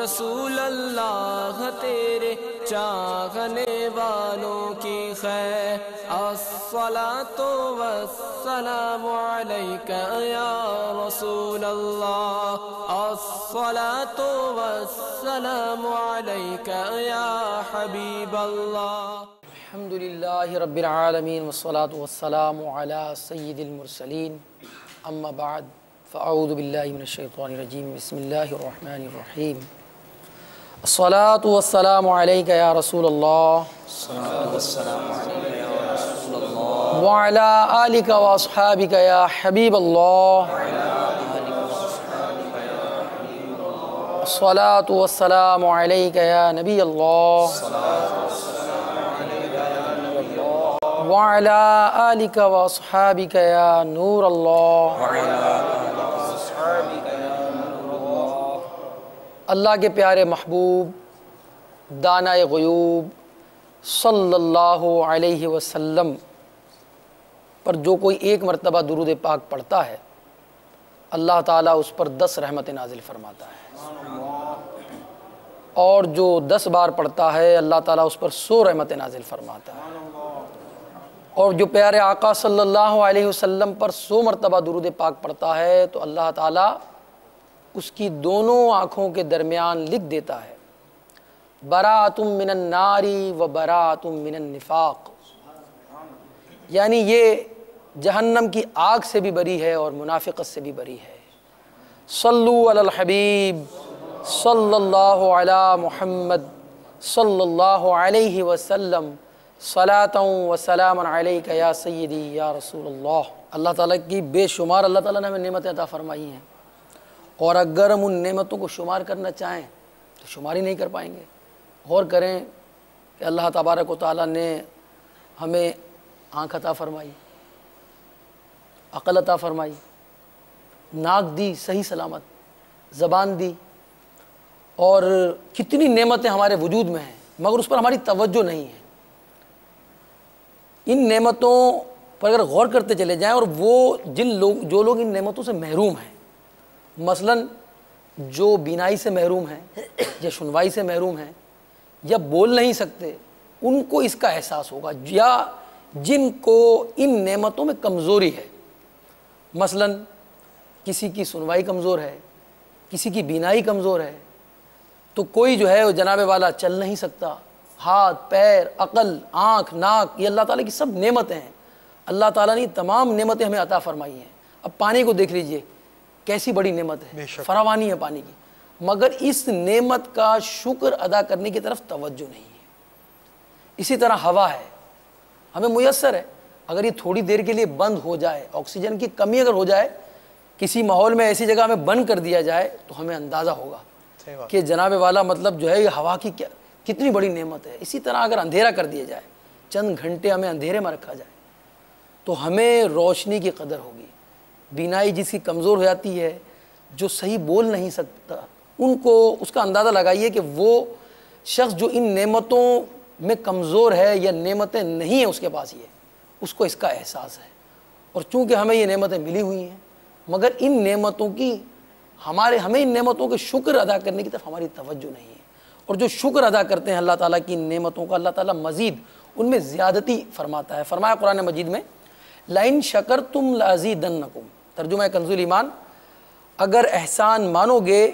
رسول اللہ تیرے چاہنے والوں کی خیر الصلاۃ والسلام علیک یا رسول اللہ الصلاۃ والسلام علیک یا حبیب اللہ الحمد للہ رب العالمین والصلاة والسلام علی سید المرسلین اما بعد فاعوذ باللہ من الشیطان الرجیم بسم اللہ الرحمن الرحیم الصلاة والسلام علیک یا رسول اللہ وعلی آلک واصحابک یا حبیب اللہ الصلاة والسلام علیک یا نبی اللہ وعلى آلك وأصحابك يا نور الله اللہ کے پیارے محبوب دانائے غیوب صلی اللہ علیہ وسلم پر جو کوئی ایک مرتبہ درود پاک پڑھتا ہے اللہ تعالیٰ اس پر 10 رحمت نازل فرماتا ہے، اور جو 10 بار پڑھتا ہے اللہ تعالیٰ اس پر 100 رحمت نازل فرماتا ہے، اور جو پیارے آقا صلی اللہ علیہ وسلم پر 100 مرتبہ درود پاک پڑھتا ہے تو اللہ تعالیٰ اس کی دونوں آنکھوں کے درمیان لکھ دیتا ہے براءۃ من النار و براءۃ من النفاق، یعنی یہ جہنم کی آگ سے بھی بری ہے اور منافقت سے بھی بری ہے۔ صلو علی الحبیب صلی اللہ علی محمد صلی اللہ علیہ وسلم صلاۃ و سلام علیک یا سیدی یا رسول اللہ۔ اللہ تعالیٰ کی بے شمار اللہ تعالیٰ نے ہمیں نعمتیں عطا فرمائی ہیں، اور اگر ہم ان نعمتوں کو شمار کرنا چاہیں تو شمار ہی نہیں کر پائیں گے۔ غور کریں کہ اللہ تبارک و تعالیٰ نے ہمیں آنکھ عطا فرمائی، عقل عطا فرمائی، ناک دی صحیح سلامت، زبان دی، اور کتنی نعمتیں ہمارے وجود میں ہیں مگر اس پر ہماری توجہ نہیں ہے۔ ان نعمتوں پر اگر غور کرتے چلے جائیں، اور وہ جو لوگ ان نعمتوں سے محروم ہیں، مثلا جو بینائی سے محروم ہیں یا سنوائی سے محروم ہیں یا بول نہیں سکتے، ان کو اس کا احساس ہوگا، یا جن کو ان نعمتوں میں کمزوری ہے، مثلا کسی کی سنوائی کمزور ہے، کسی کی بینائی کمزور ہے، تو کوئی جو ہے وہ جناب والا چل نہیں سکتا، ہاتھ پیر عقل آنکھ ناک یہ اللہ تعالیٰ کی سب نعمتیں ہیں۔ اللہ تعالیٰ نے تمام نعمتیں ہمیں عطا فرمائی ہیں۔ اب پانی کو دیکھ لیجئے کیسی بڑی نعمت ہے، فراوانی ہے پانی کی، مگر اس نعمت کا شکر ادا کرنے کی طرف توجہ نہیں ہے۔ اسی طرح ہوا ہے، ہمیں میسر ہے، اگر یہ تھوڑی دیر کے لیے بند ہو جائے، آکسیجن کی کمی اگر ہو جائے کسی ماحول میں، ایسی جگہ ہمیں بند کر دیا جائے تو ہمیں اندازہ ہوگا کہ جناب والا مطلب جو ہے یہ ہوا کی کتنی بڑی نعمت ہے۔ اسی طرح اگر اندھیرا کر دیا جائے، چند گھنٹے ہمیں اندھیرے میں رکھا جائے تو ہمیں روشنی کی قدر ہوگی۔ بینائی جس کی کمزور ہو جاتی ہے، جو صحیح بول نہیں سکتا، ان کو اس کا اندازہ لگائیے کہ وہ شخص جو ان نعمتوں میں کمزور ہے یا نعمتیں نہیں ہیں اس کے پاس، یہ اس کو اس کا احساس ہے۔ اور چونکہ ہمیں یہ نعمتیں ملی ہوئی ہیں مگر ان نعمتوں کی ہمیں ان نعمتوں کے شکر ادا کرنے کی طرف ہماری توجہ نہیں ہے، اور جو شکر ادا کرتے ہیں اللہ تعالیٰ کی نعمتوں کا، اللہ تعالیٰ مزید ان میں زیادتی فرماتا ہے۔ فرمایا قرآن مجید میں لَإِن شَكَرْتُمْ لَأَزِيدَنَّكُمْ، ترجمہ کنزُ الایمان، اگر احسان مانو گے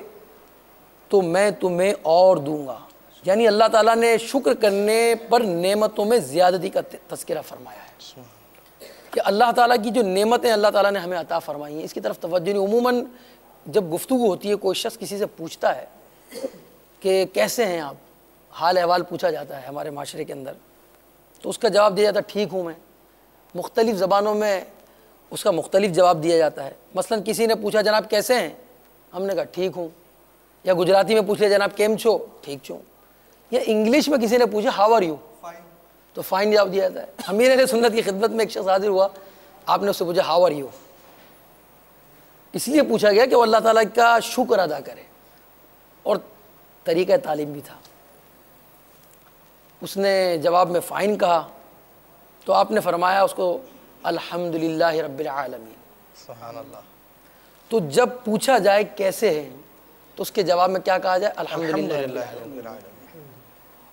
تو میں تمہیں اور دوں گا، یعنی اللہ تعالیٰ نے شکر کرنے پر نعمتوں میں زیادتی کا تذکرہ فرمایا ہے کہ اللہ تعالیٰ کی جو نعمتیں اللہ تعالیٰ نے ہمیں عطا فرمائی ہیں اس کی طرف توجہ نہیں۔ عموماً جب گفتگو ہوتی ہے، کوئی شخص کسی سے پوچھتا ہے کہ کیسے ہیں آپ، حال احوال پوچھا جاتا ہے ہمارے معاشرے کے اندر، تو اس کا جواب دیا جاتا ہے ٹھیک ہوں میں۔ مختلف زبانوں میں اس کا مختلف جواب دیا جاتا ہے۔ مثلا کسی نے پوچھا جناب کیسے ہیں، ہم نے کہا ٹھیک ہوں، یا گجراتی میں پوچھ لیا جناب کیم چھو، ٹھیک چھو، یا انگلش میں کسی نے پوچھا ہاؤ آر یو، تو فائن جواب دیا جاتا ہے۔ امیر اہل سنت کی خدمت میں ایک شخص حاضر ہوا، آپ نے اس سے پوچھا ہاؤ آر یو، اس لیے پوچھا گیا کہ وہ اللہ تعالیٰ کا شکر ادا کرے، اور طریقہ تعلیم بھی تھا۔ اس نے جواب میں فائن کہا تو آپ نے فرمایا اس کو الحمدللہ رب العالمین، سبحان اللہ۔ تو جب پوچھا جائے کیسے ہیں تو اس کے جواب میں کیا کہا جائے؟ الحمدللہ۔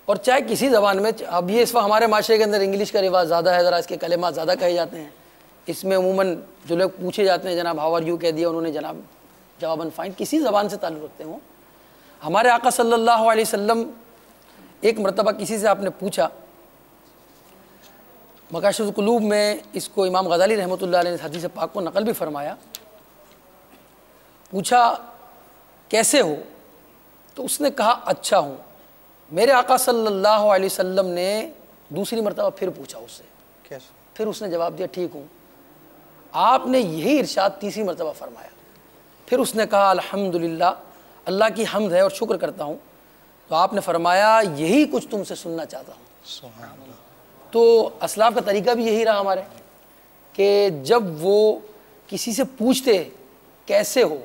اور چاہے کسی زبان میں، اب یہ اس وقت ہمارے معاشرے کے اندر انگلش کا رواج زیادہ ہے، ذرا اس کے کلمات زیادہ کہے جاتے ہیں، اس میں عموماً جو لوگ پوچھے جاتے ہیں جناب ہاؤ آر یو کہہ دیا انہوں نے، جناب جواباً فائن، کسی زبان سے تعلق رکھتے ہوں۔ ہمارے آقا صلی اللہ علیہ وسلم ایک مرتبہ کسی سے آپ نے پوچھا، مکاشف القلوب میں اس کو امام غزالی رحمۃ اللہ علیہ نے حدیث پاک کو نقل بھی فرمایا، پوچھا کیسے ہو؟ تو اس نے کہا اچھا ہوں۔ میرے آقا صلی اللہ علیہ وسلم نے دوسری مرتبہ پھر پوچھا اس سے، کیسے؟ پھر اس نے جواب دیا ٹھیک ہوں۔ آپ نے یہی ارشاد تیسری مرتبہ فرمایا، پھر اس نے کہا الحمدللہ، اللہ کی حمد ہے اور شکر کرتا ہوں۔ تو آپ نے فرمایا یہی کچھ تم سے سننا چاہتا ہوں۔ سبحان اللہ۔ تو اسلاف کا طریقہ بھی یہی رہا ہمارے، کہ جب وہ کسی سے پوچھتے کیسے ہو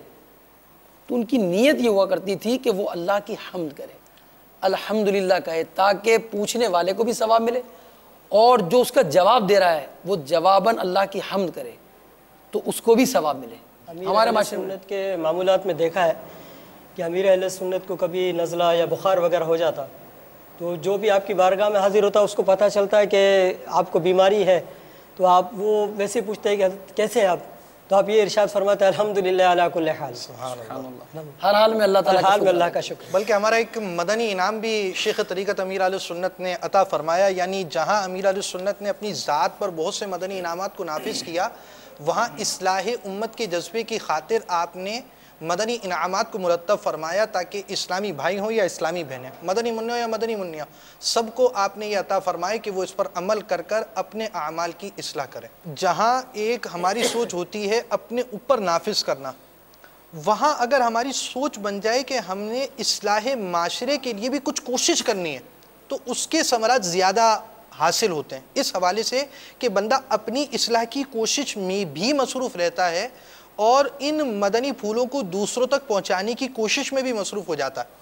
تو ان کی نیت یہ ہوا کرتی تھی کہ وہ اللہ کی حمد کرے، الحمدللہ کہے، تاکہ پوچھنے والے کو بھی ثواب ملے اور جو اس کا جواب دے رہا ہے وہ جواباً اللہ کی حمد کرے تو اس کو بھی ثواب ملے۔ ہمارے معاشرے میں سنت کے معمولات میں دیکھا ہے کہ امیر اہل سنت کو کبھی نزلہ یا بخار وغیرہ ہو جاتا تو جو بھی آپ کی بارگاہ میں حاضر ہوتا اس کو پتہ چلتا ہے کہ آپ کو بیماری ہے، تو آپ وہ ویسے پوچھتے ہیں کہ کیسے ہیں آپ، تو آپ یہ ارشاد فرماتے ہیں الحمدللہ علی کل حال، ہر حال میں اللہ ہر تعالیٰ حال میں اللہ کا شکر۔ بلکہ ہمارا ایک مدنی انعام بھی شیخ طریقت امیر علیہ السنت نے عطا فرمایا، یعنی جہاں امیر علیہ السنت نے اپنی ذات پر بہت سے مدنی انعامات کو نافذ کیا، وہاں اصلاح امت کے جذبے کی خاطر آپ نے مدنی انعامات کو مرتب فرمایا تاکہ اسلامی بھائی ہوں یا اسلامی بہنیں، مدنی منوں یا مدنی منیاں، سب کو آپ نے یہ عطا فرمایا کہ وہ اس پر عمل کر کر اپنے اعمال کی اصلاح کریں۔ جہاں ایک ہماری سوچ ہوتی ہے اپنے اوپر نافذ کرنا، وہاں اگر ہماری سوچ بن جائے کہ ہم نے اصلاح معاشرے کے لیے بھی کچھ کوشش کرنی ہے تو اس کے ثمرات زیادہ حاصل ہوتے ہیں، اس حوالے سے کہ بندہ اپنی اصلاح کی کوشش میں بھی مصروف رہتا ہے اور ان مدنی پھولوں کو دوسروں تک پہنچانے کی کوشش میں بھی مصروف ہو جاتا ہے۔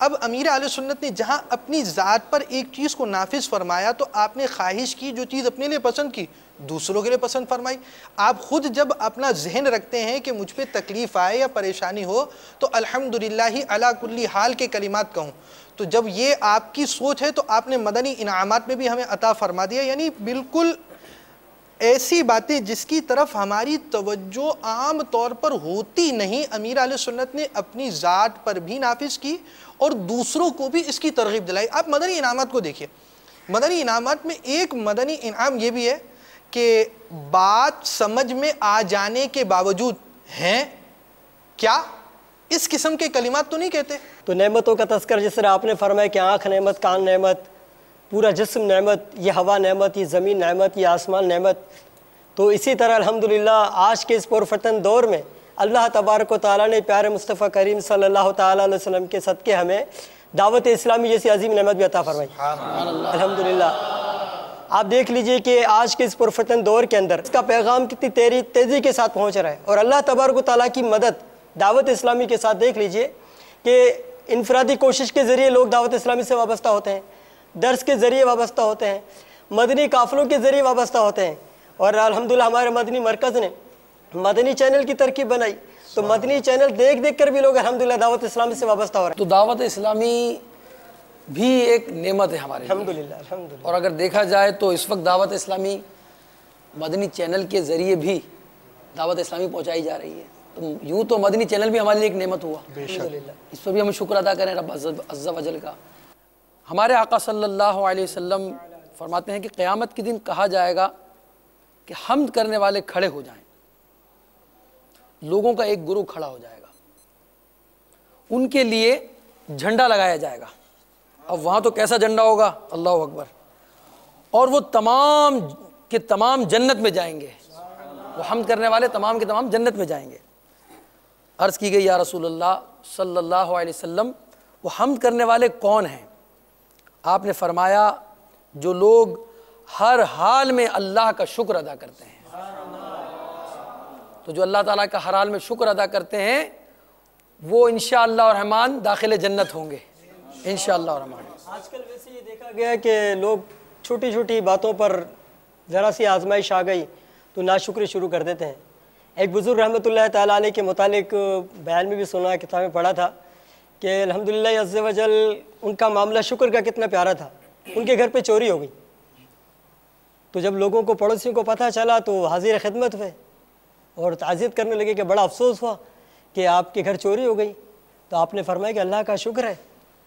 اب امیر اہل سنت نے جہاں اپنی ذات پر ایک چیز کو نافذ فرمایا تو آپ نے خواہش کی جو چیز اپنے لیے پسند کی دوسروں کے لیے پسند فرمائی۔ آپ خود جب اپنا ذہن رکھتے ہیں کہ مجھ پہ تکلیف آئے یا پریشانی ہو تو الحمدللہ علی کل حال کے کلمات کہوں، تو جب یہ آپ کی سوچ ہے تو آپ نے مدنی انعامات میں بھی ہمیں عطا فرما دیا، یعنی بالکل ایسی باتیں جس کی طرف ہماری توجہ عام طور پر ہوتی نہیں، امیر علیہ سنت نے اپنی ذات پر بھی نافذ کی اور دوسروں کو بھی اس کی ترغیب دلائی۔ آپ مدنی انعامات کو دیکھیے، مدنی انعامات میں ایک مدنی انعام یہ بھی ہے کہ بات سمجھ میں آ جانے کے باوجود ہیں کیا اس قسم کے کلمات تو نہیں کہتے۔ تو نعمتوں کا تذکر جس طرح آپ نے فرمایا کہ آنکھ نعمت، کان نعمت، پورا جسم نعمت، یہ ہوا نعمت، یہ زمین نعمت، یہ آسمان نعمت، تو اسی طرح الحمدللہ آج کے اس پرفتن دور میں اللہ تبارک و تعالیٰ نے پیارے مصطفیٰ کریم صلی اللہ تعالیٰ علیہ وسلم کے صدقے ہمیں دعوت اسلامی جیسی عظیم نعمت بھی عطا فرمائی الحمدللہ۔ آپ دیکھ لیجئے کہ آج کے اس پرفتن دور کے اندر اس کا پیغام کتنی تیزی کے ساتھ پہنچ رہا ہے، اور اللہ تبارک و تعالیٰ کی مدد دعوت اسلامی کے ساتھ دیکھ لیجئے کہ انفرادی کوشش کے ذریعے لوگ دعوت اسلامی سے وابستہ ہوتے ہیں، درس کے ذریعے وابستہ ہوتے ہیں، مدنی قافلوں کے ذریعے وابستہ ہوتے ہیں، اور الحمدللہ ہمارے مدنی مرکز نے مدنی چینل کی ترکیب بنائی تو مدنی چینل دیکھ دیکھ کر بھی لوگ الحمدللہ دعوت اسلامی سے وابستہ ہو رہے ہیں۔ تو دعوت اسلامی بھی ایک نعمت ہے ہمارے لیے، الحمدللہ الحمدللہ۔ اور اگر دیکھا جائے تو اس وقت دعوت اسلامی مدنی چینل کے ذریعے بھی دعوت اسلامی پہنچائی جا رہی ہے، تو یوں تو مدنی چینل بھی ہمارے لیے ایک نعمت ہوا، اس پر بھی ہم شکر ادا کریں رب عز و جل کا۔ ہمارے آقا صلی اللہ علیہ وسلم فرماتے ہیں کہ قیامت کے دن کہا جائے گا کہ حمد کرنے والے کھڑے ہو جائیں، لوگوں کا ایک گروہ کھڑا ہو جائے گا، ان کے لیے جھنڈا لگایا جائے گا۔ اب وہاں تو کیسا جھنڈا ہوگا، اللہ اکبر، اور وہ تمام کے تمام جنت میں جائیں گے، وہ حمد کرنے والے تمام کے تمام جنت میں جائیں گے۔ عرض کی گئی یا رسول اللہ صلی اللہ علیہ وسلم وہ حمد کرنے والے کون ہیں؟ آپ نے فرمایا جو لوگ ہر حال میں اللہ کا شکر ادا کرتے ہیں۔ تو جو اللہ تعالیٰ کا ہر حال میں شکر ادا کرتے ہیں وہ انشاءاللہ الرحمن داخل جنت ہوں گے انشاءاللہ الرحمن۔ آج کل ویسے یہ دیکھا گیا کہ لوگ چھوٹی چھوٹی باتوں پر ذرا سی آزمائش آ گئی تو ناشکری شروع کر دیتے ہیں۔ ایک بزرگ رحمۃ اللہ تعالیٰ علیہ کے متعلق بیان میں بھی سنا، کتاب میں پڑھا تھا کہ الحمدللہ عز و جل ان کا معاملہ شکر کا کتنا پیارا تھا. ان کے گھر پہ چوری ہو گئی تو جب لوگوں کو پڑوسیوں کو پتہ چلا تو حاضر خدمت ہوئے اور تعزیت کرنے لگے کہ بڑا افسوس ہوا کہ آپ کے گھر چوری ہو گئی. تو آپ نے فرمایا کہ اللہ کا شکر ہے.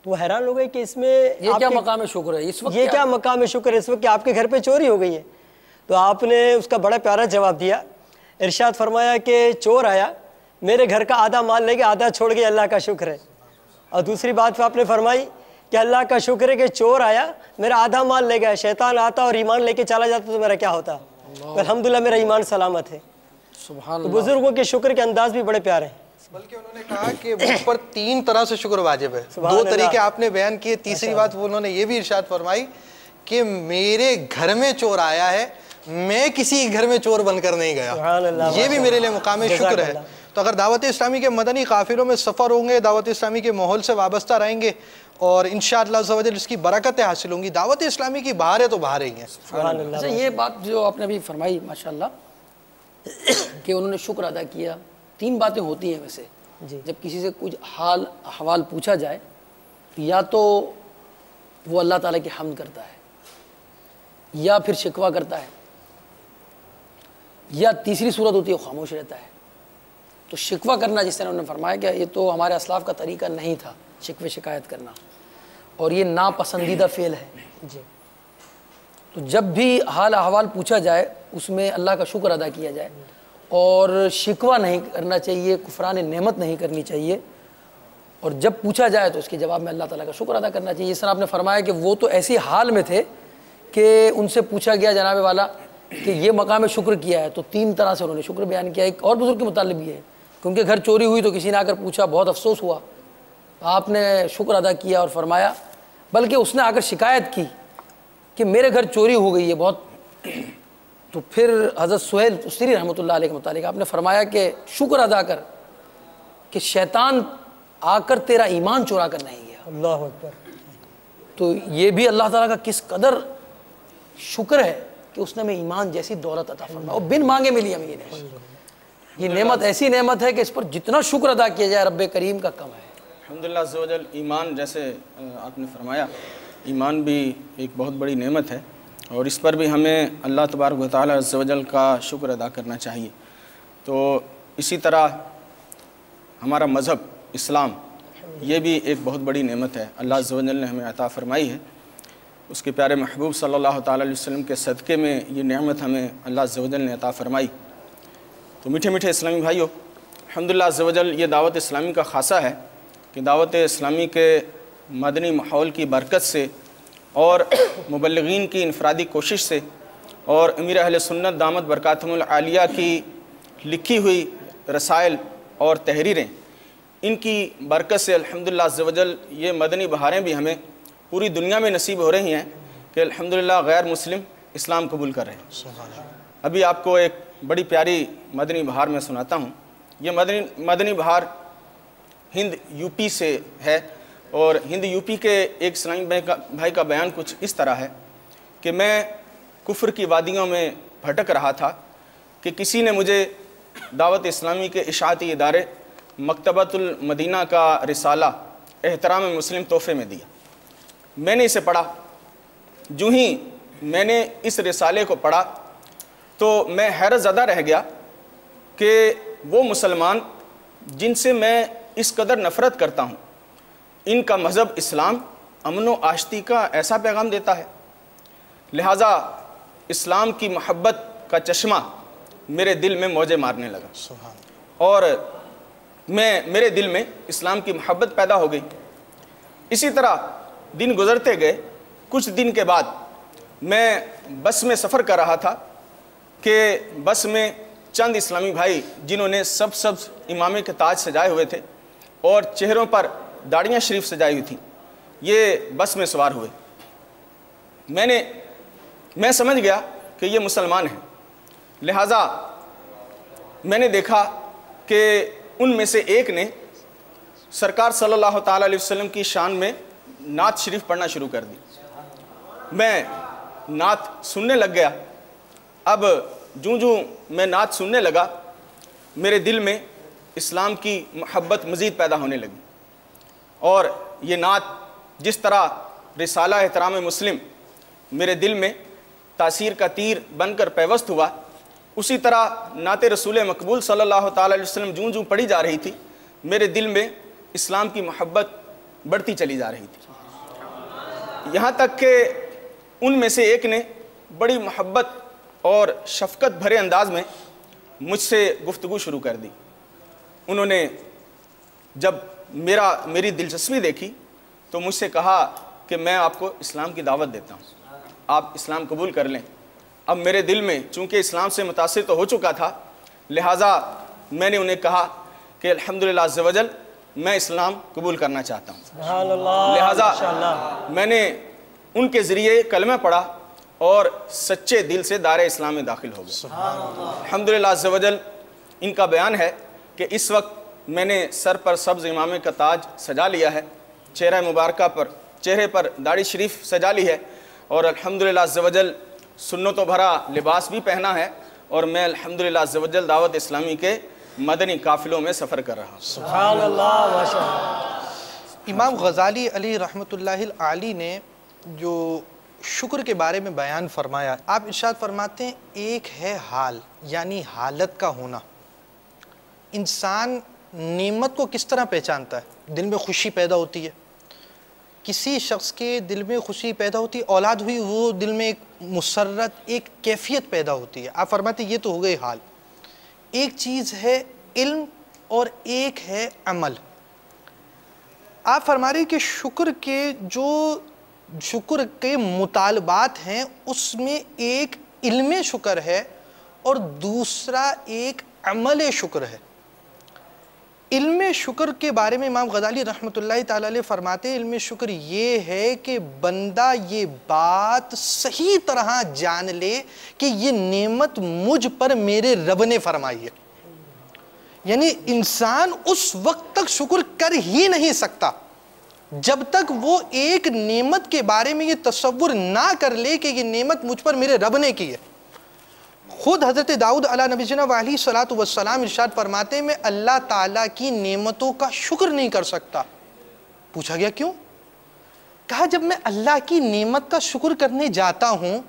تو وہ حیران ہو گئے کہ اس میں یہ کیا مقام شکر ہے اس وقت، یہ کیا مقام شکر ہے اس وقت کہ آپ کے گھر پہ چوری ہو گئی ہے. تو آپ نے اس کا بڑا پیارا جواب دیا. ارشاد فرمایا کہ چور آیا میرے گھر کا آدھا مال لے کے آدھا چھوڑ گیا، اللہ کا شکر ہے. اور دوسری بات پہ آپ نے فرمائی کہ اللہ کا شکر ہے کہ چور آیا میرا آدھا مال لے گیا، شیطان آتا اور ایمان لے کے چلا جاتا تو میرا کیا ہوتا. تو الحمدللہ میرا ایمان سلامت ہے. سبحان تو بزرگوں کے شکر کے انداز بھی بڑے پیارے ہیں. بلکہ انہوں نے کہا کہ مجھ پر 3 طرح سے شکر واجب ہے. 2 طریقے آپ نے بیان کیے. تیسری بات وہ انہوں نے یہ بھی ارشاد فرمائی کہ میرے گھر میں چور آیا ہے، میں کسی گھر میں چور بن کر نہیں گیا، یہ بھی میرے لیے مقام شکر ہے. تو اگر دعوت اسلامی کے مدنی قافلوں میں سفر ہوں گے، دعوت اسلامی کے ماحول سے وابستہ رہیں گے اور انشاءاللہ عز و جل اس کی برکتیں حاصل ہوں گی. دعوت اسلامی کی بہاریں تو بہاریں ہی ہیں. اچھا یہ بات جو آپ نے ابھی فرمائی ماشاءاللہ کہ انہوں نے شکر ادا کیا. 3 باتیں ہوتی ہیں ویسے جب کسی سے کچھ حال احوال پوچھا جائے، یا تو وہ اللہ تعالیٰ کی حمد کرتا ہے، یا پھر شکوہ کرتا ہے، یا تیسری صورت ہوتی ہے خاموش رہتا ہے. تو شکوہ کرنا جس طرح انہوں نے فرمایا کہ یہ تو ہمارے اسلاف کا طریقہ نہیں تھا شکوے شکایت کرنا، اور یہ ناپسندیدہ فعل ہے. تو جب بھی حال احوال پوچھا جائے اس میں اللہ کا شکر ادا کیا جائے اور شکوہ نہیں کرنا چاہیے، کفران نعمت نہیں کرنی چاہیے. اور جب پوچھا جائے تو اس کے جواب میں اللہ تعالیٰ کا شکر ادا کرنا چاہیے. اس طرح آپ نے فرمایا کہ وہ تو ایسی حال میں تھے کہ ان سے پوچھا گیا جناب والا کہ یہ مقام شکر کیا ہے، تو 3 طرح سے انہوں نے شکر بیان کیا. ایک اور بزرگ کے متعلق بھی ہے کہ ان کے گھر چوری ہوئی تو کسی نے آ کر پوچھا، بہت افسوس ہوا، آپ نے شکر ادا کیا اور فرمایا، بلکہ اس نے آ کر شکایت کی کہ میرے گھر چوری ہو گئی ہے بہت. تو پھر حضرت سہیل تستری رحمۃ اللہ علیہ کے متعلق آپ نے فرمایا کہ شکر ادا کر کہ شیطان آ کر تیرا ایمان چورا کر نہیں گیا. اللہ اکبر. تو یہ بھی اللہ تعالیٰ کا کس قدر شکر ہے کہ اس نے ہمیں ایمان جیسی دولت عطا فرمایا اور بن مانگے ملی ہمیں یہ نعمت. یہ نعمت ایسی نعمت ہے کہ اس پر جتنا شکر ادا کیا جائے رب کریم کا کم ہے. الحمدللہ عز و جل ایمان جیسے آپ نے فرمایا، ایمان بھی ایک بہت بڑی نعمت ہے اور اس پر بھی ہمیں اللہ تبارک و تعالی عز و جل کا شکر ادا کرنا چاہیے. تو اسی طرح ہمارا مذہب اسلام یہ بھی ایک بہت بڑی نعمت ہے اللہ عز و جل نے ہمیں عطا فرمائی ہے. اس کے پیارے محبوب صلی اللہ تعالی علیہ وسلم کے صدقے میں یہ نعمت ہمیں اللہ عز و جل نے عطا فرمائی. تو میٹھے میٹھے اسلامی بھائیوں، الحمدللہ عز و جل یہ دعوت اسلامی کا خاصہ ہے کہ دعوت اسلامی کے مدنی ماحول کی برکت سے اور مبلغین کی انفرادی کوشش سے اور امیر اہل سنت دامت برکاتہم العالیہ کی لکھی ہوئی رسائل اور تحریریں، ان کی برکت سے الحمدللہ عز و جل یہ مدنی بہاریں بھی ہمیں پوری دنیا میں نصیب ہو رہی ہیں کہ الحمدللہ غیر مسلم اسلام قبول کر رہے ہیں. ابھی آپ کو ایک بڑی پیاری مدنی بہار میں سناتا ہوں. یہ مدنی بہار ہند یو پی سے ہے اور ہند یو پی کے ایک اسلامی بھائی کا بیان کچھ اس طرح ہے کہ میں کفر کی وادیوں میں بھٹک رہا تھا کہ کسی نے مجھے دعوت اسلامی کے اشاعتی ادارے مکتبۃ المدینہ کا رسالہ احترام مسلم تحفے میں دیا. میں نے اسے پڑھا. جو ہی میں نے اس رسالے کو پڑھا تو میں حیرت زدہ رہ گیا کہ وہ مسلمان جن سے میں اس قدر نفرت کرتا ہوں، ان کا مذہب اسلام امن و آشتی کا ایسا پیغام دیتا ہے. لہٰذا اسلام کی محبت کا چشمہ میرے دل میں موجیں مارنے لگا اور میرے دل میں اسلام کی محبت پیدا ہو گئی. اسی طرح دن گزرتے گئے. کچھ دن کے بعد میں بس میں سفر کر رہا تھا کہ بس میں چند اسلامی بھائی جنہوں نے سبز امامے کے تاج سجائے ہوئے تھے اور چہروں پر داڑیاں شریف سجائی ہوئی تھیں، یہ بس میں سوار ہوئے. میں سمجھ گیا کہ یہ مسلمان ہیں. لہٰذا میں نے دیکھا کہ ان میں سے ایک نے سرکار صلی اللہ تعالیٰ علیہ وسلم کی شان میں نعت شریف پڑھنا شروع کر دی. میں نعت سننے لگ گیا. اب جوں میں نعت سننے لگا میرے دل میں اسلام کی محبت مزید پیدا ہونے لگی اور یہ نعت جس طرح رسالہ احترام مسلم میرے دل میں تاثیر کا تیر بن کر پیوست ہوا، اسی طرح نعت رسول مقبول صلی اللہ تعالی علیہ وسلم جوں جوں پڑھی جا رہی تھی میرے دل میں اسلام کی محبت بڑھتی چلی جا رہی تھی، یہاں تک کہ ان میں سے ایک نے بڑی محبت اور شفقت بھرے انداز میں مجھ سے گفتگو شروع کر دی۔ انہوں نے جب میری دلچسپی دیکھی تو مجھ سے کہا کہ میں آپ کو اسلام کی دعوت دیتا ہوں، آپ اسلام قبول کر لیں۔ اب میرے دل میں چونکہ اسلام سے متاثر تو ہو چکا تھا، لہٰذا میں نے انہیں کہا کہ الحمدللہ عز و جل میں اسلام قبول کرنا چاہتا ہوں۔ سبحان اللہ، لہٰذا ماشاءاللہ، میں نے ان کے ذریعے کلمہ پڑھا اور سچے دل سے دار اسلام میں داخل ہو گیا۔ الحمدللہ عز و جل ان کا بیان ہے کہ اس وقت میں نے سر پر سبز امامے کا تاج سجا لیا ہے، چہرے پر داڑھی شریف سجا لی ہے، اور الحمدللہ عز و جل سنتوں بھرا لباس بھی پہنا ہے، اور میں الحمدللہ عز و جل دعوت اسلامی کے مدنی قافلوں میں سفر کر رہا ہوں۔ سبحان اللہ، ماشاءاللہ۔ امام غزالی علی رحمۃ اللہ علی نے جو شکر کے بارے میں بیان فرمایا، آپ ارشاد فرماتے ہیں ایک ہے حال، یعنی حالت کا ہونا۔ انسان نعمت کو کس طرح پہچانتا ہے؟ دل میں خوشی پیدا ہوتی ہے، کسی شخص کے دل میں خوشی پیدا ہوتی ہے، اولاد ہوئی، وہ دل میں ایک مسرت، ایک کیفیت پیدا ہوتی ہے۔ آپ فرماتے ہیں یہ تو ہو گئی حال۔ ایک چیز ہے علم اور ایک ہے عمل۔ آپ فرما رہے ہیں کہ شکر کے مطالبات ہیں، اس میں ایک علم شکر ہے اور دوسرا ایک عمل شکر ہے۔ علم شکر کے بارے میں امام غزالی رحمۃ اللہ تعالی علیہ فرماتے ہیں علم شکر یہ ہے کہ بندہ یہ بات صحیح طرح جان لے کہ یہ نعمت مجھ پر میرے رب نے فرمائی ہے۔ یعنی انسان اس وقت تک شکر کر ہی نہیں سکتا جب تک وہ ایک نعمت کے بارے میں یہ تصور نہ کر لے کہ یہ نعمت مجھ پر میرے رب نے کی ہے۔ خود حضرت داؤد علیہ نبی جناب علیہ الصلوۃ والسلام ارشاد فرماتے ہیں میں اللہ تعالیٰ کی نعمتوں کا شکر نہیں کر سکتا۔ پوچھا گیا کیوں؟ کہا جب میں اللہ کی نعمت کا شکر کرنے جاتا ہوں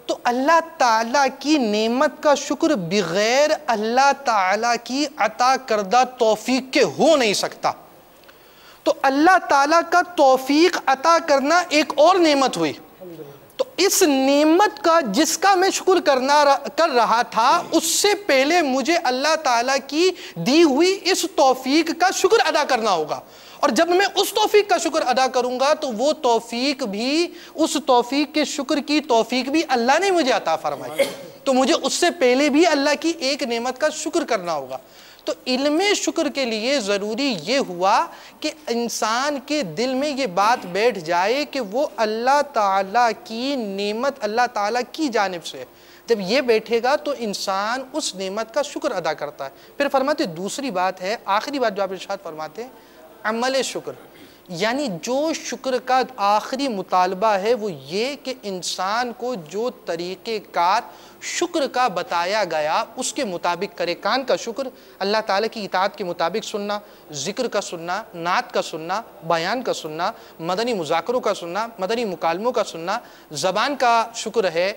تو اللہ تعالیٰ کی نعمت کا شکر بغیر اللہ تعالیٰ کی عطا کردہ توفیق کے ہو نہیں سکتا۔ تو اللہ تعالیٰ کا توفیق عطا کرنا ایک اور نعمت ہوئی، تو اس نعمت کا جس کا میں شکر کر رہا تھا اس سے پہلے مجھے اللہ تعالیٰ کی دی ہوئی اس توفیق کا شکر ادا کرنا ہوگا، اور جب میں اس توفیق کا شکر ادا کروں گا تو وہ توفیق بھی، اس توفیق کے شکر کی توفیق بھی اللہ نے مجھے عطا فرمائی، تو مجھے اس سے پہلے بھی اللہ کی ایک نعمت کا شکر کرنا ہوگا۔ تو علم شکر کے لیے ضروری یہ ہوا کہ انسان کے دل میں یہ بات بیٹھ جائے کہ وہ اللہ تعالیٰ کی نعمت اللہ تعالیٰ کی جانب سے، جب یہ بیٹھے گا تو انسان اس نعمت کا شکر ادا کرتا ہے۔ پھر فرماتے دوسری بات ہے، آخری بات جو آپ ارشاد فرماتے ہیں، عمل شکر، یعنی جو شکر کا آخری مطالبہ ہے وہ یہ کہ انسان کو جو طریقہ کار شکر کا بتایا گیا اس کے مطابق کرے۔ کان کا شکر، اللہ تعالیٰ کی اطاعت کے مطابق سننا، ذکر کا سننا، نعت کا سننا، بیان کا سننا، مدنی مذاکروں کا سننا، مدنی مکالموں کا سننا۔ زبان کا شکر ہے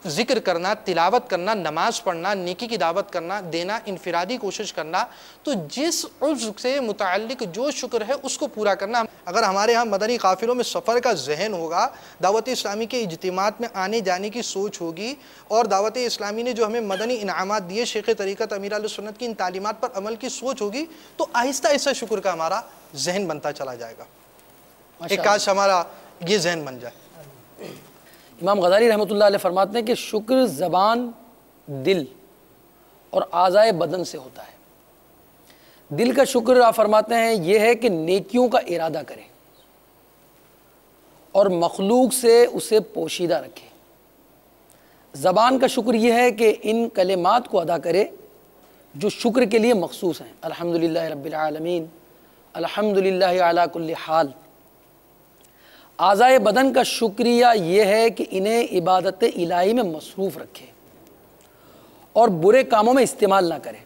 ذکر کرنا، تلاوت کرنا، نماز پڑھنا، نیکی کی دعوت کرنا، دینا، انفرادی کوشش کرنا۔ تو جس عضو سے متعلق جو شکر ہے اس کو پورا کرنا۔ اگر ہمارے ہاں مدنی قافلوں میں سفر کا ذہن ہوگا، دعوت اسلامی کے اجتماعات میں آنے جانے کی سوچ ہوگی، اور دعوت اسلامی نے جو ہمیں مدنی انعامات دیے، شیخ طریقت امیر علیہ سنت کی ان تعلیمات پر عمل کی سوچ ہوگی، تو آہستہ آہستہ شکر کا ہمارا ذہن بنتا چلا جائے گا۔ ایک کاش ہمارا یہ ذہن بن جائے۔ امام غزالی رحمۃ اللہ علیہ فرماتے ہیں کہ شکر زبان، دل اور اعضائے بدن سے ہوتا ہے۔ دل کا شکر آپ فرماتے ہیں یہ ہے کہ نیکیوں کا ارادہ کرے اور مخلوق سے اسے پوشیدہ رکھے۔ زبان کا شکر یہ ہے کہ ان کلمات کو ادا کرے جو شکر کے لیے مخصوص ہیں، الحمدللہ رب العالمین، الحمدللہ علی کل حال۔ اعضائے بدن کا شکریہ یہ ہے کہ انہیں عبادت الہی میں مصروف رکھے اور برے کاموں میں استعمال نہ کرے۔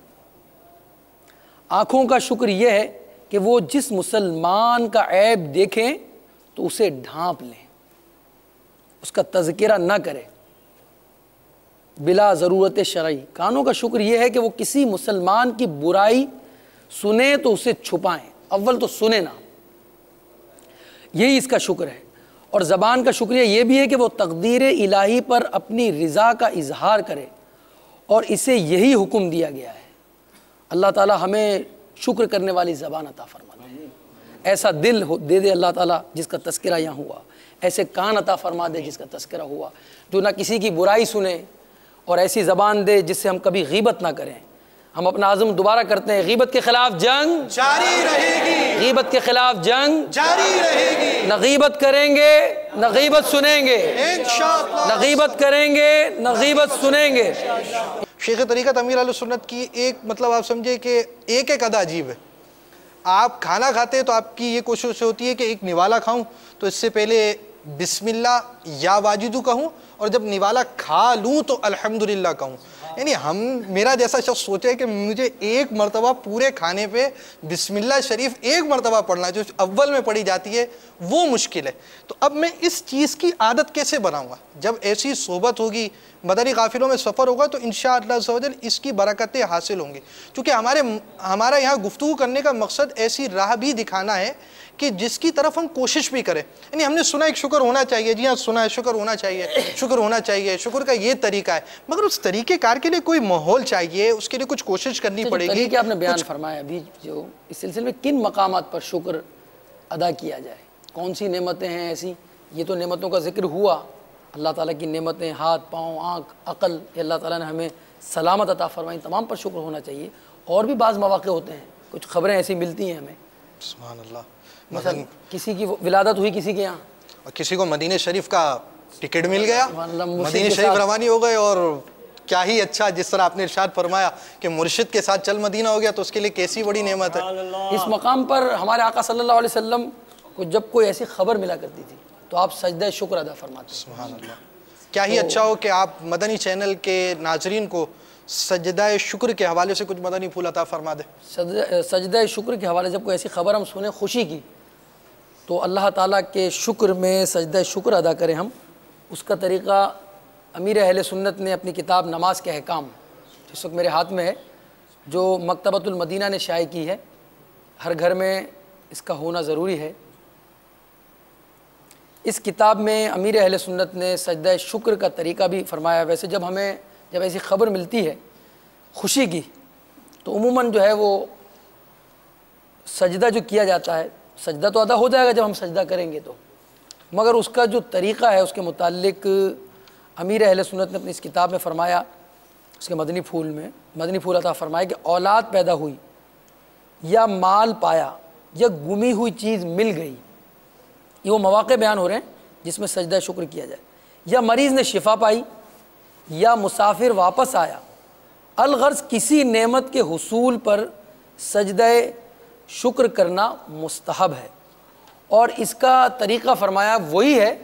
آنکھوں کا شکر یہ ہے کہ وہ جس مسلمان کا عیب دیکھیں تو اسے ڈھانپ لیں، اس کا تذکرہ نہ کرے بلا ضرورت شرعی۔ کانوں کا شکر یہ ہے کہ وہ کسی مسلمان کی برائی سنیں تو اسے چھپائیں، اول تو سنیں نہ، یہی اس کا شکر ہے۔ اور زبان کا شکریہ یہ بھی ہے کہ وہ تقدیر الہی پر اپنی رضا کا اظہار کرے، اور اسے یہی حکم دیا گیا ہے۔ اللہ تعالی ہمیں شکر کرنے والی زبان عطا فرما دے، ایسا دل دے دے اللہ تعالیٰ جس کا تذکرہ یہاں ہوا، ایسے کان عطا فرما دے جس کا تذکرہ ہوا، جو نہ کسی کی برائی سنے، اور ایسی زبان دے جس سے ہم کبھی غیبت نہ کریں۔ ہم اپنا عزم دوبارہ کرتے ہیں، غیبت کے خلاف جنگ جاری رہے گی، غیبت کے خلاف جنگ جاری رہے گی، نہ غیبت کریں گے نہ غیبت سنیں گے، انشاءاللہ۔ نہ غیبت کریں گے نہ غیبت سنیں گے۔ شیخ طریقت امیر اہل سنت کی ایک مطلب آپ سمجھے کہ ایک ایک ادا عجیب ہے۔ آپ کھانا کھاتے ہیں تو آپ کی یہ کوشش ہوتی ہے کہ ایک نوالا کھاؤں تو اس سے پہلے بسم اللہ یا واجدو کہوں، اور جب نوالا کھا لوں تو الحمدللہ کہوں۔ یعنی میرا جیسا شخص سوچے کہ مجھے ایک مرتبہ پورے کھانے پہ بسم اللہ شریف ایک مرتبہ پڑھنا جو اول میں پڑھی جاتی ہے وہ مشکل ہے۔ تو اب میں اس چیز کی عادت کیسے بناؤں گا؟ جب ایسی صحبت ہوگی، مدنی قافلوں میں سفر ہوگا تو انشاءاللہ عز و جل اس کی برکتیں حاصل ہوں گی، کیونکہ ہمارا یہاں گفتگو کرنے کا مقصد ایسی راہ بھی دکھانا ہے کہ جس کی طرف ہم کوشش بھی کریں۔ یعنی ہم نے سنا ایک شکر ہونا چاہیے، جی ہاں سنا ہے شکر ہونا چاہیے، شکر ہونا چاہیے، شکر کا یہ طریقہ ہے، مگر اس طریقہ کار کے لیے کوئی ماحول چاہیے، اس کے لیے کچھ کوشش کرنی پڑے گی۔ طریقہ آپ نے بیان فرمایا ابھی، جو اس سلسلے میں کن مقامات پر شکر ادا کیا جائے، کون سی نعمتیں ہیں ایسی؟ یہ تو نعمتوں کا ذکر ہوا، اللہ تعالیٰ کی نعمتیں، ہاتھ پاؤں آنکھ عقل، کہ اللہ تعالیٰ نے ہمیں سلامت عطا فرمائی، تمام پر شکر ہونا چاہیے۔ اور بھی بعض مواقع ہوتے ہیں، کچھ خبریں ایسی ملتی ہیں ہمیں، سبحان اللہ، مثلا کسی کی ولادت ہوئی کسی کے یہاں، اور کسی کو مدینہ شریف کا ٹکٹ مل گیا، سبحان اللہ، مرشد مدینہ کے شریف ساتھ روانی ہو گئے، اور کیا ہی اچھا، جس طرح آپ نے ارشاد فرمایا کہ مرشد کے ساتھ چل مدینہ ہو گیا، تو اس کے لیے کیسی بڑی نعمت ہے۔ اس مقام پر ہمارے آقا صلی اللہ علیہ وسلم کو جب کوئی ایسی خبر ملا کرتی تھی تو آپ سجدہ شکر ادا فرماتے ہیں۔ سبحان اللہ، کیا ہی اچھا ہو کہ آپ مدنی چینل کے ناظرین کو سجدہ شکر کے حوالے سے کچھ مدنی پھول عطا فرما دے۔ سجدہ شکر کے حوالے جب کوئی ایسی خبر ہم سنیں خوشی کی تو اللہ تعالیٰ کے شکر میں سجدہ شکر ادا کریں ہم۔ اس کا طریقہ امیر اہل سنت نے اپنی کتاب نماز کے احکام، جس وقت میرے ہاتھ میں ہے، جو مکتبۃ المدینہ نے شائع کی ہے، ہر گھر میں اس کا ہونا ضروری ہے۔ اس کتاب میں امیر اہل سنت نے سجدہ شکر کا طریقہ بھی فرمایا۔ ویسے جب ایسی خبر ملتی ہے خوشی کی تو عموماً جو ہے وہ سجدہ جو کیا جاتا ہے، سجدہ تو ادا ہو جائے گا جب ہم سجدہ کریں گے تو، مگر اس کا جو طریقہ ہے اس کے متعلق امیر اہل سنت نے اپنی اس کتاب میں فرمایا، اس کے مدنی پھول عطا فرمایا کہ اولاد پیدا ہوئی یا مال پایا یا گمی ہوئی چیز مل گئی، یہ وہ مواقع بیان ہو رہے ہیں جس میں سجدہ شکر کیا جائے، یا مریض نے شفا پائی یا مسافر واپس آیا، الغرض کسی نعمت کے حصول پر سجدہ شکر کرنا مستحب ہے۔ اور اس کا طریقہ فرمایا وہی ہے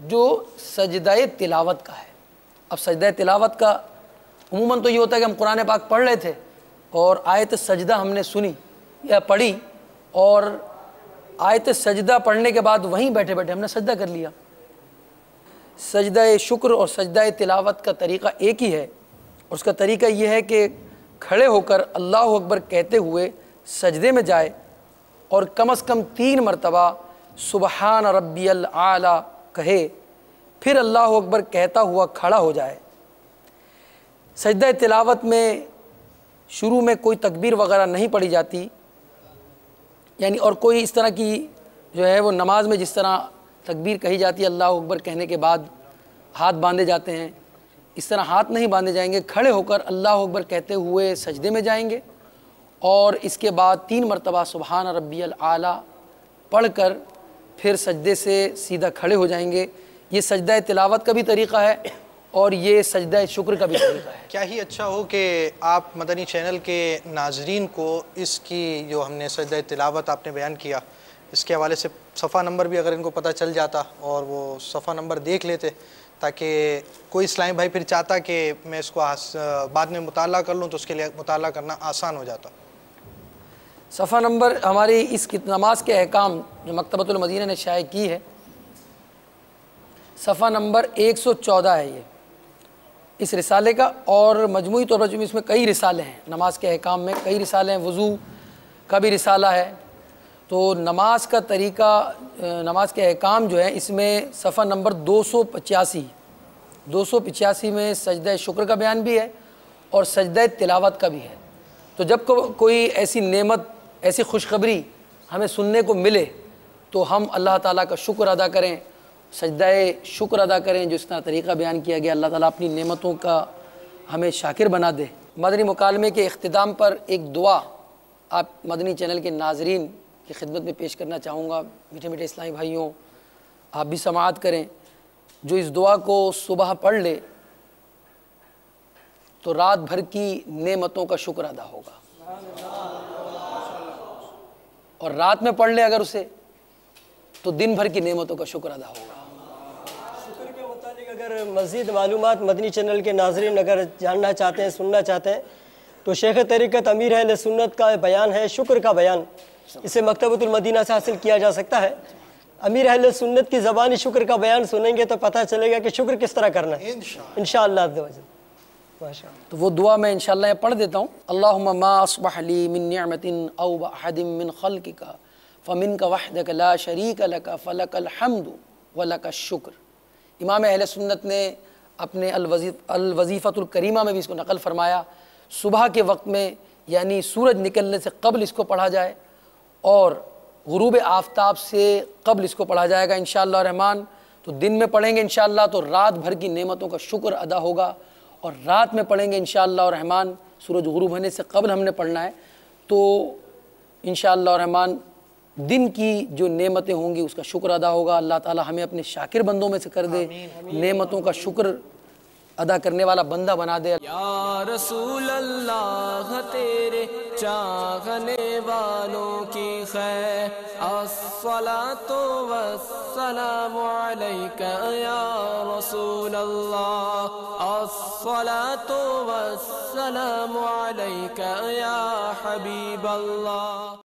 جو سجدہ تلاوت کا ہے۔ اب سجدہ تلاوت کا عموماً تو یہ ہوتا ہے کہ ہم قرآن پاک پڑھ رہے تھے اور آیت سجدہ ہم نے سنی یا پڑھی، اور آیت سجدہ پڑھنے کے بعد وہیں بیٹھے بیٹھے ہم نے سجدہ کر لیا۔ سجدہ شکر اور سجدہ تلاوت کا طریقہ ایک ہی ہے، اور اس کا طریقہ یہ ہے کہ کھڑے ہو کر اللہ اکبر کہتے ہوئے سجدے میں جائے، اور کم از کم 3 مرتبہ سبحان ربی الاعلی کہے، پھر اللہ اکبر کہتا ہوا کھڑا ہو جائے۔ سجدہ تلاوت میں شروع میں کوئی تکبیر وغیرہ نہیں پڑھی جاتی، یعنی اور کوئی اس طرح کی جو ہے وہ نماز میں جس طرح تکبیر کہی جاتی ہے اللہ اکبر کہنے کے بعد ہاتھ باندھے جاتے ہیں، اس طرح ہاتھ نہیں باندھے جائیں گے، کھڑے ہو کر اللہ اکبر کہتے ہوئے سجدے میں جائیں گے، اور اس کے بعد 3 مرتبہ سبحان ربی الاعلی پڑھ کر پھر سجدے سے سیدھا کھڑے ہو جائیں گے۔ یہ سجدہ تلاوت کا بھی طریقہ ہے اور یہ سجدہ شکر کا بھی طریقہ ہے۔ کیا ہی اچھا ہو کہ آپ مدنی چینل کے ناظرین کو اس کی جو ہم نے سجدہ تلاوت آپ نے بیان کیا، اس کے حوالے سے صفحہ نمبر بھی اگر ان کو پتہ چل جاتا اور وہ صفحہ نمبر دیکھ لیتے، تاکہ کوئی اسلامی بھائی پھر چاہتا کہ میں اس کو بعد میں مطالعہ کر لوں تو اس کے لیے مطالعہ کرنا آسان ہو جاتا۔ صفحہ نمبر ہماری اس نماز کے احکام جو مکتبۃ المدینہ نے شائع کی ہے، صفحہ نمبر 114 ہے یہ اس رسالے کا، اور مجموعی طور پر اس میں کئی رسالے ہیں، نماز کے احکام میں کئی رسالے ہیں، وضو کا بھی رسالہ ہے۔ تو نماز کا طریقہ، نماز کے احکام جو ہے اس میں صفحہ نمبر 285 میں سجدہ شکر کا بیان بھی ہے اور سجدہ تلاوت کا بھی ہے۔ تو جب کوئی ایسی نعمت، ایسی خوشخبری ہمیں سننے کو ملے تو ہم اللہ تعالیٰ کا شکر ادا کریں، سجدہ شکر ادا کریں، جو اس طرح طریقہ بیان کیا گیا۔ اللہ تعالیٰ اپنی نعمتوں کا ہمیں شاکر بنا دے۔ مدنی مکالمے کے اختتام پر ایک دعا آپ مدنی چینل کے ناظرین کی خدمت میں پیش کرنا چاہوں گا۔ میٹھے میٹھے اسلامی بھائیوں، آپ بھی سماعت کریں۔ جو اس دعا کو صبح پڑھ لے تو رات بھر کی نعمتوں کا شکر ادا ہوگا، اور رات میں پڑھ لے اگر اسے تو دن بھر کی نعمتوں کا شکر ادا ہوگا۔ شکر کے متعلق اگر مزید معلومات مدنی چینل کے ناظرین اگر جاننا چاہتے ہیں، سننا چاہتے ہیں، تو شیخ طریقت امیر اہل سنت کا بیان ہے، شکر کا بیان، اسے مکتبۃ المدینہ سے حاصل کیا جا سکتا ہے۔ امیر اہل سنت کی زبانی شکر کا بیان سنیں گے تو پتہ چلے گا کہ شکر کس طرح کرنا ہے انشاءاللہ عز و جل۔ ماشاءاللہ۔ تو وہ دعا میں انشاءاللہ یہ پڑھ دیتا ہوں۔ اللہم ما اصبح لی من نعمت او باحد من خلقک فمنک وحدک لا شریک لک فلک الحمد ولک الشکر۔ امام اہل سنت نے اپنے الوظیفۃ الکریمہ میں بھی اس کو نقل فرمایا۔ صبح کے وقت میں یعنی سورج نکلنے سے قبل اس کو پڑھا جائے اور غروب آفتاب سے قبل اس کو پڑھا جائے گا انشاءاللہ الرحمن۔ تو دن میں پڑھیں گے انشاءاللہ تو رات بھر کی نعمتوں کا شکر ادا ہوگا، اور رات میں پڑھیں گے انشاءاللہ الرحمن، سورج غروب ہونے سے قبل ہم نے پڑھنا ہے، تو انشاءاللہ الرحمن دن کی جو نعمتیں ہوں گی اس کا شکر ادا ہوگا۔ اللہ تعالی ہمیں اپنے شاکر بندوں میں سے کر دے، نعمتوں کا شکر ادا کرنے والا بندہ بنا دے۔ یا رسول اللہ تیرے چاہنے والوں کی خیر، الصلاۃ والسلام علیک یا رسول اللہ، الصلاۃ والسلام علیک یا حبیب اللہ۔